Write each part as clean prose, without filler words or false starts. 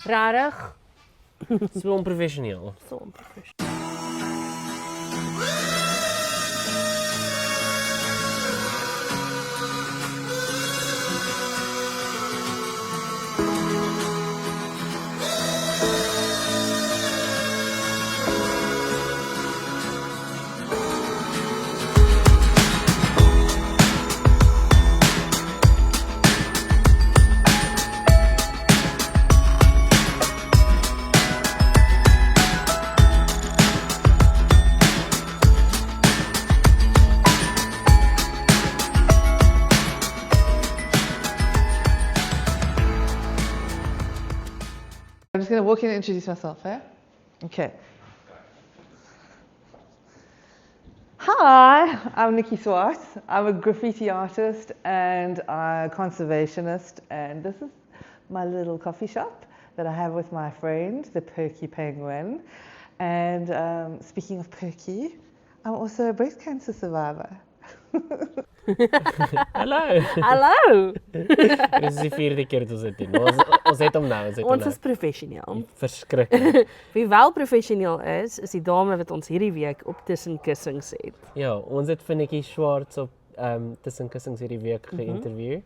Rarig. So onprofessioneel. So onprofessioneel. I'm just going to walk in and introduce myself, eh? Okay. Hi, I'm Nicci Swartz. I'm a graffiti artist and a conservationist, and this is my little coffee shop that I have with my friend, the Perky Penguin. And speaking of Perky, I'm also a breast cancer survivor. Hallo. Hallo. Dit is die 4de keer dat ons dit doen. Ons het hom nou, Ons is professioneel. Verskriklik. Wie wel professioneel is die dame wat ons hierdie week op Tussen Kussings het. Ja, ons het vir Nicci Swartz op Tussen Kussings hierdie week geïnterview.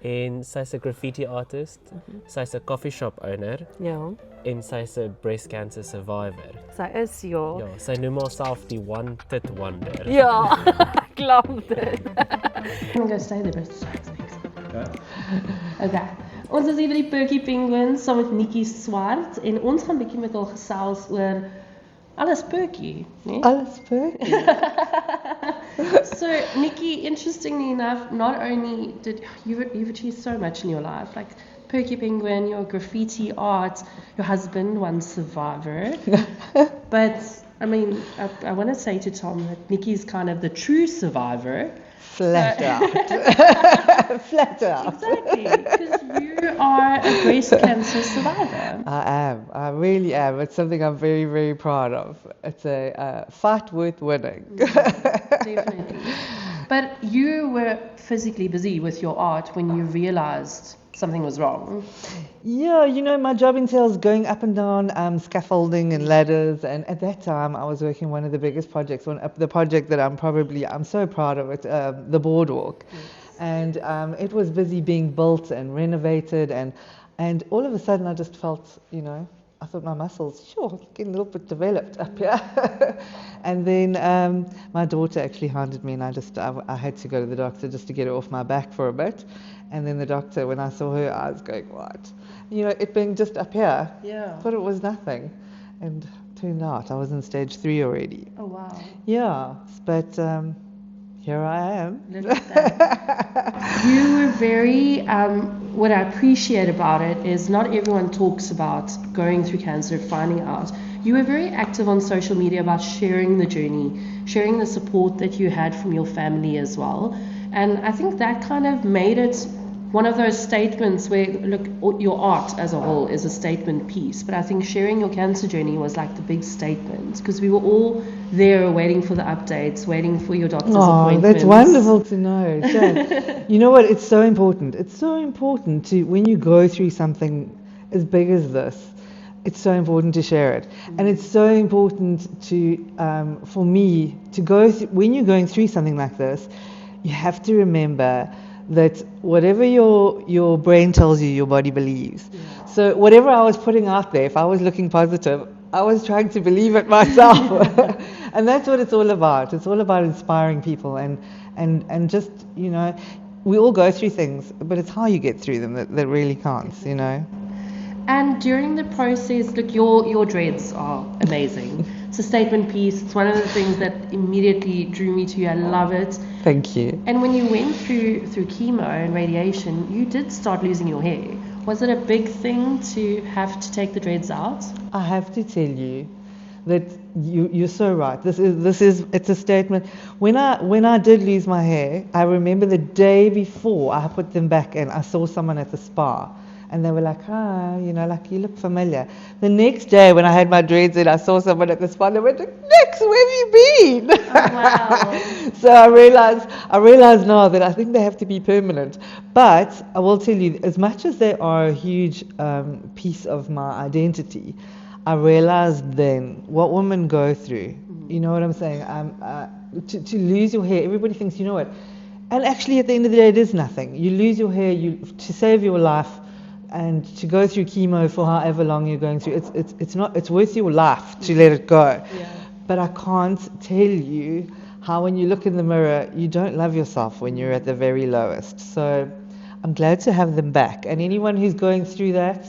En sy's 'n graffiti artist, sy's 'n coffee shop owner Ja. en sy's 'n breast cancer survivor. Sy is ja. Ja, sy noem haarself die One Tit Wonder. Ja. Klop dit. I'm going to stay there, but it's so expensive. Okay. Ons is hier by die Perky Penguin saam met Nicci Swartz en ons gaan 'n bietjie met haar gesels oor alles Perky, né? Alles Perky. So, Nicci, interestingly enough, not only did you've achieved so much in your life, like Perky Penguin, your graffiti art, your husband, one survivor, but I mean, I want to say to Tom that Nicci's kind of the true survivor. Flat out. Flat out. Exactly, because you are a breast cancer survivor. I am. I really am. It's something I'm very, very proud of. It's a fight worth winning. Definitely. But you were physically busy with your art when you realized something was wrong. Yeah, you know, my job entails going up and down scaffolding and ladders. And at that time, I was working one of the biggest projects, the project that I'm so proud of it, the boardwalk. Yes. And it was busy being built and renovated. And all of a sudden, I just felt, you know, I thought my muscles, getting a little bit developed up here. And then my daughter actually handed me, and I had to go to the doctor just to get her off my back for a bit. And then the doctor, when I saw her, I was going, what? You know, it being just up here, thought it was nothing. And turned out I was in stage 3 already. Oh, wow. Yeah, but here I am. Look at that. You were very, what I appreciate about it is not everyone talks about going through cancer, finding out. You were very active on social media about sharing the journey, sharing the support that you had from your family as well. And I think that kind of made it one of those statements where, look, your art as a whole is a statement piece, but I think sharing your cancer journey was like the big statement, because we were all there waiting for the updates, waiting for your doctor's appointments. That's wonderful to know. So, you know what, it's so important. It's so important to, when you go through something as big as this, it's so important to share it. And it's so important to, for me, to go when you're going through something like this, you have to remember that whatever your brain tells you, your body believes. Yeah. So whatever I was putting out there, if I was looking positive, I was trying to believe it myself. And that's what it's all about. It's all about inspiring people and just, you know, we all go through things, but it's how you get through them that really counts, you know. And during the process, look, your dreads are amazing. It's a statement piece. It's one of the things that immediately drew me to you. I love it. Thank you. And when you went through chemo and radiation, you did start losing your hair. Was it a big thing to have to take the dreads out? I have to tell you that you're so right. It's a statement. When I did lose my hair, I remember the day before I put them back and I saw someone at the spa. And they were like, hi, you know, like, you look familiar. The next day when I had my dreads in, I saw someone at the spa. They went, Nix, where have you been? Oh, wow. So I realized now that I think they have to be permanent. But I will tell you, as much as they are a huge piece of my identity, I realized then what women go through. You know what I'm saying? To lose your hair, everybody thinks, you know what? And actually, at the end of the day, it is nothing. You lose your hair to save your life, and to go through chemo for however long you're going through. It's worth your life to let it go. Yeah. But I can't tell you how when you look in the mirror, you don't love yourself when you're at the very lowest. So I'm glad to have them back. And anyone who's going through that,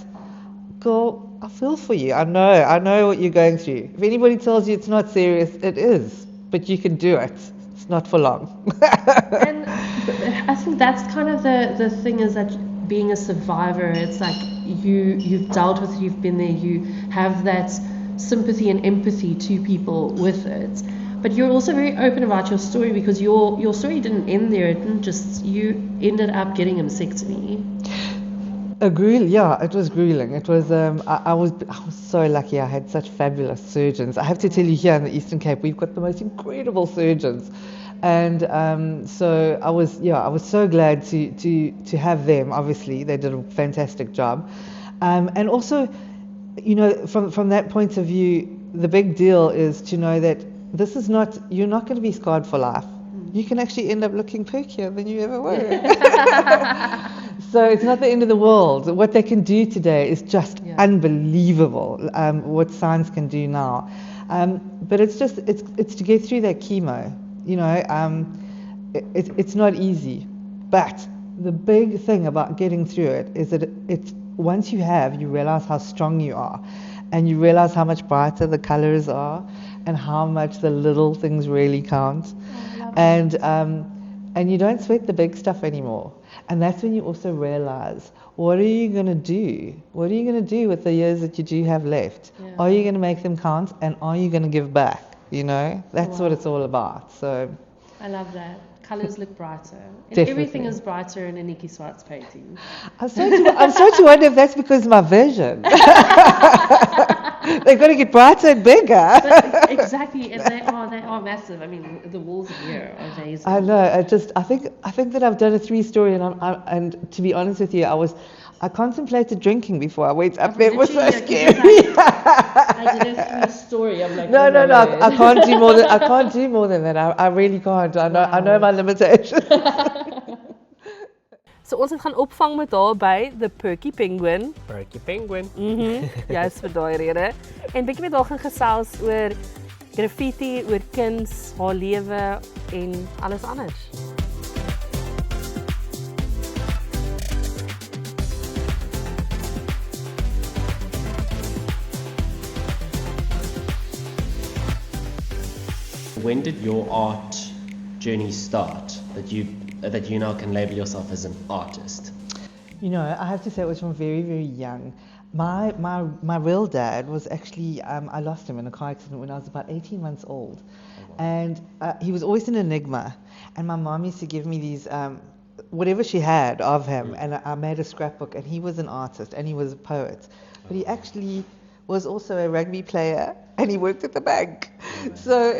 girl, I feel for you. I know what you're going through. If anybody tells you it's not serious, it is. But you can do it. It's not for long. And I think that's kind of the thing, is that being a survivor, it's like you've dealt with it, you've been there, you have that sympathy and empathy to people with it. But you're also very open about your story, because your story didn't end there. It didn't just, you ended up getting a mastectomy. Yeah, it was grueling. It was. I was so lucky. I had such fabulous surgeons. I have to tell you, here in the Eastern Cape, we've got the most incredible surgeons, and so I was so glad to have them. Obviously, they did a fantastic job, and also, you know, from that point of view, the big deal is to know that you're not going to be scarred for life. You can actually end up looking perkier than you ever were. So it's not the end of the world. What they can do today is just unbelievable. What science can do now, but it's to get through that chemo. You know, it's not easy. But the big thing about getting through it is that once you realize how strong you are, and you realize how much brighter the colors are, and how much the little things really count, and you don't sweat the big stuff anymore. And that's when you also realize, what are you going to do? What are you going to do with the years that you do have left? Yeah. Are you going to make them count, and are you going to give back? You know, that's what it's all about. So I love that. Colors look brighter. And Definitely. Everything is brighter in a Nicci Swartz painting. I'm starting to wonder if that's because of my vision. They've got to get brighter and bigger. But exactly, and they are massive. I mean, the walls here are amazing. I know. I think that I've done a 3-story, and to be honest with you, I contemplated drinking before I went up there. It was so scary. I did a 3-story. I'm like, no, I can't do more than that. I really can't. I know my limitations. So ons het gaan opvang met haar by the Perky Penguin. Perky Penguin. Juist vir daai rede. En bietjie met haar gaan gesels oor graffiti, oor kuns, haar lewe en alles anders. When did your art journey start, that you now can label yourself as an artist? You know, I have to say it was from very, very young. My real dad was actually, I lost him in a car accident when I was about 18 months old. Oh, wow. And he was always an enigma. And my mom used to give me these, whatever she had of him, and I made a scrapbook, and he was an artist, and he was a poet. But he actually was also a rugby player, and he worked at the bank. So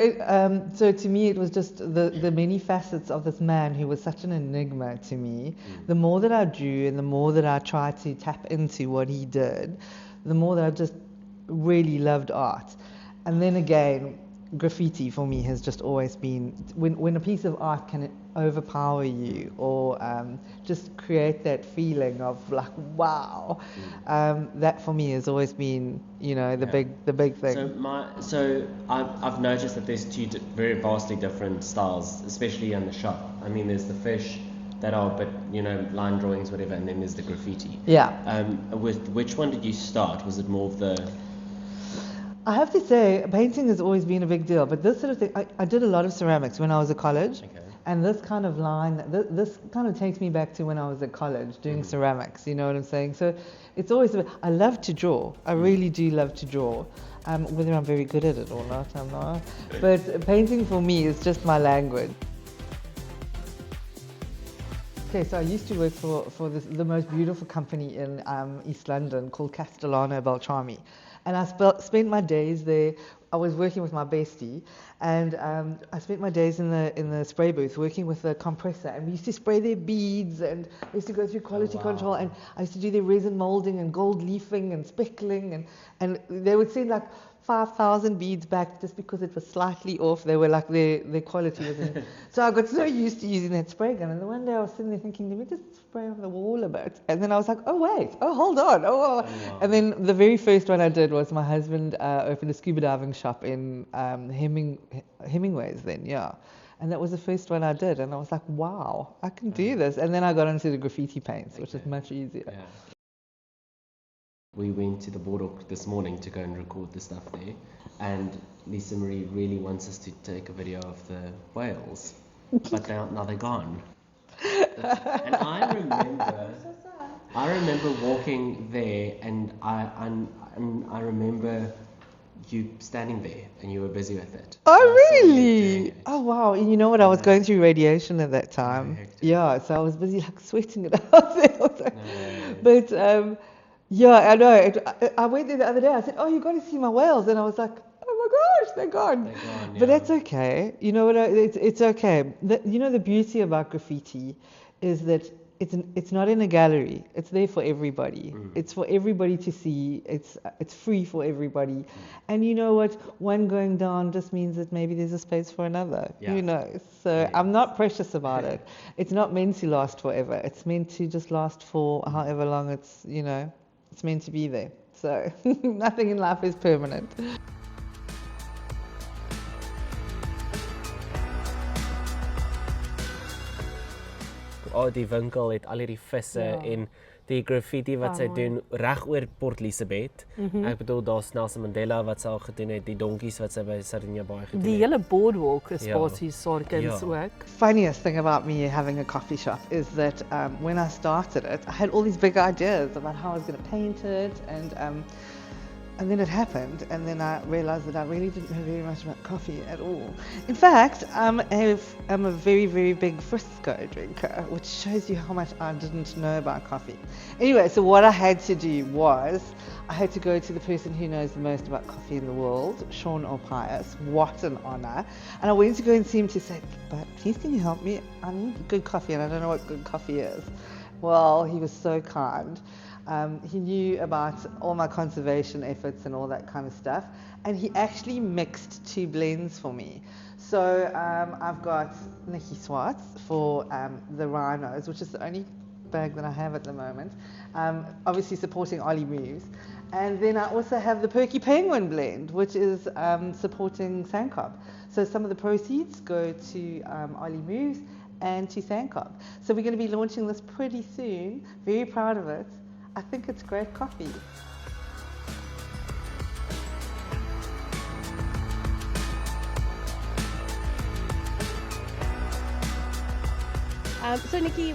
to me, it was just the many facets of this man who was such an enigma to me. The more that I drew, and the more that I tried to tap into what he did, the more that I just really loved art. And then again, graffiti for me has just always been, when a piece of art can overpower you, or just create that feeling of like, wow, that for me has always been, you know, the big thing. So I've noticed that there's two very vastly different styles, especially in the shop. I mean, there's the fish that are, but you know, line drawings, whatever, and then there's the graffiti. Yeah. With which one did you start? Was it more of the? I have to say, painting has always been a big deal, but this sort of thing, I did a lot of ceramics when I was at college. Okay. And this kind of line, this kind of takes me back to when I was at college doing ceramics, you know what I'm saying? So it's always, I love to draw. I really do love to draw. Whether I'm very good at it or not, I'm not. But painting for me is just my language. Okay, so I used to work for the most beautiful company in East London called Castellano Beltrami. And I spent my days there I was working with my bestie, and I spent my days in the spray booth working with the compressor, and we used to spray their beads, and we used to go through quality control, and I used to do their resin molding and gold leafing and speckling, and they would send like 5,000 beads back just because it was slightly off. They were like their quality wasn't. So I got so used to using that spray gun, and then one day I was sitting there thinking, let me just spray on the wall a bit, and then I was like, oh wait, oh hold on, wow. And then the very first one I did was my husband opened a scuba diving shop in Hemingway's then, yeah. And that was the first one I did, and I was like, wow, I can do this. And then I got into the graffiti paints, which is much easier. Yeah. We went to the boardwalk this morning to go and record the stuff there, and Lesa-Maré really wants us to take a video of the whales, but now they're gone. And I remember walking there, and I remember you standing there, and you were busy with it. Oh really? Oh wow! You know what? I was going through radiation at that time. Yeah, so I was busy like sweating it out. But yeah, I know. I went there the other day. I said, "Oh, you got to see my whales," and I was like, "Oh my gosh, they're gone." They're gone, yeah. But that's okay. You know what? It's okay. You know the beauty about graffiti is that it's not in a gallery. It's there for everybody. It's for everybody to see. It's free for everybody. And you know what? One going down just means that maybe there's a space for another. Yeah. Who knows? So I'm not precious about it. It's not meant to last forever. It's meant to just last for however long it's it's meant to be there. So nothing in life is permanent. Die winkel het al hierdie visse en die graffiti wat sy doen reg oor Port Elizabeth. Ek bedoel daar's Nelson Mandela wat sy al gedoen het, die donkies wat sy by Sardinia Bay gedoen het. Die hele boardwalk is basies Sarkins ook. Funniest thing about me having a coffee shop is that when I started it, I had all these big ideas about how I was going to paint it, and then it happened, and then I realized that I really didn't know very much about coffee at all. In fact, I'm a very, very big Frisco drinker, which shows you how much I didn't know about coffee. Anyway, so what I had to do was, I had to go to the person who knows the most about coffee in the world, Sean Orpias. What an honor. And I went to go and see him to say, but please can you help me? I need good coffee and I don't know what good coffee is. Well, he was so kind. He knew about all my conservation efforts and all that kind of stuff, and he actually mixed 2 blends for me. So I've got Nicci Swartz for the rhinos, which is the only bag that I have at the moment, obviously supporting Ollie Moves. And then I also have the Perky Penguin blend, which is supporting SANCCOB. So some of the proceeds go to Ollie Moves and to SANCCOB. So we're going to be launching this pretty soon. Very proud of it. I think it's great coffee. So Nicci,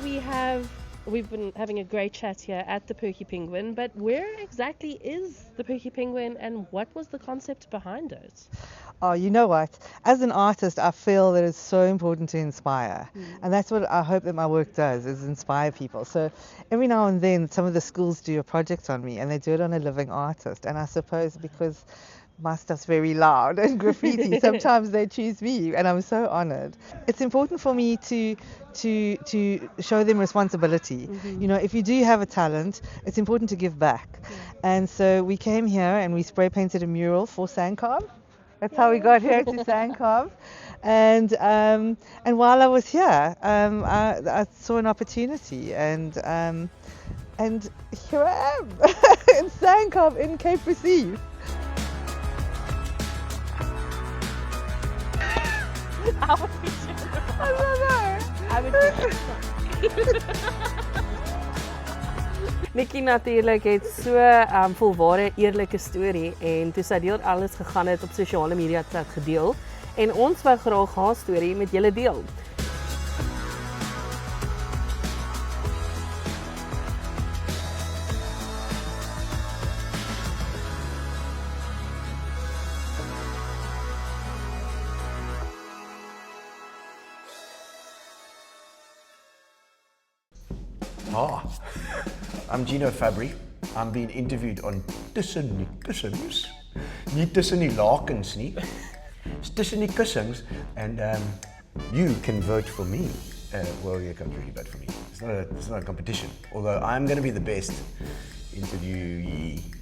we've been having a great chat here at the Perky Penguin, but where exactly is the Perky Penguin and what was the concept behind it? Oh, you know what? As an artist, I feel that it's so important to inspire. And that's what I hope that my work does, is inspire people. So every now and then, some of the schools do a project on me, and they do it on a living artist. And I suppose because my stuff's very loud and graffiti, sometimes they choose me, and I'm so honored. It's important for me to show them responsibility. You know, if you do have a talent, it's important to give back. And so we came here and we spray painted a mural for SANCCOB. That's how we got here to SANCCOB. And while I was here, I saw an opportunity, and here I am in SANCCOB in Cape Receive. I would be sure. I don't know. I would be Nicci natuurlik het so volware eerlike storie, en toe sy deel alles gegaan het op sosiale media het sy het gedeel, en ons wou graag haar storie met julle deel. I'm Gino Fabry. I'm being interviewed on Tussen Kussings Nie tussen die lakens nie. It's tussen die kussings, and you can vote for me. Well, you can't really vote for me. It's not a competition. Although I'm going to be the best interviewee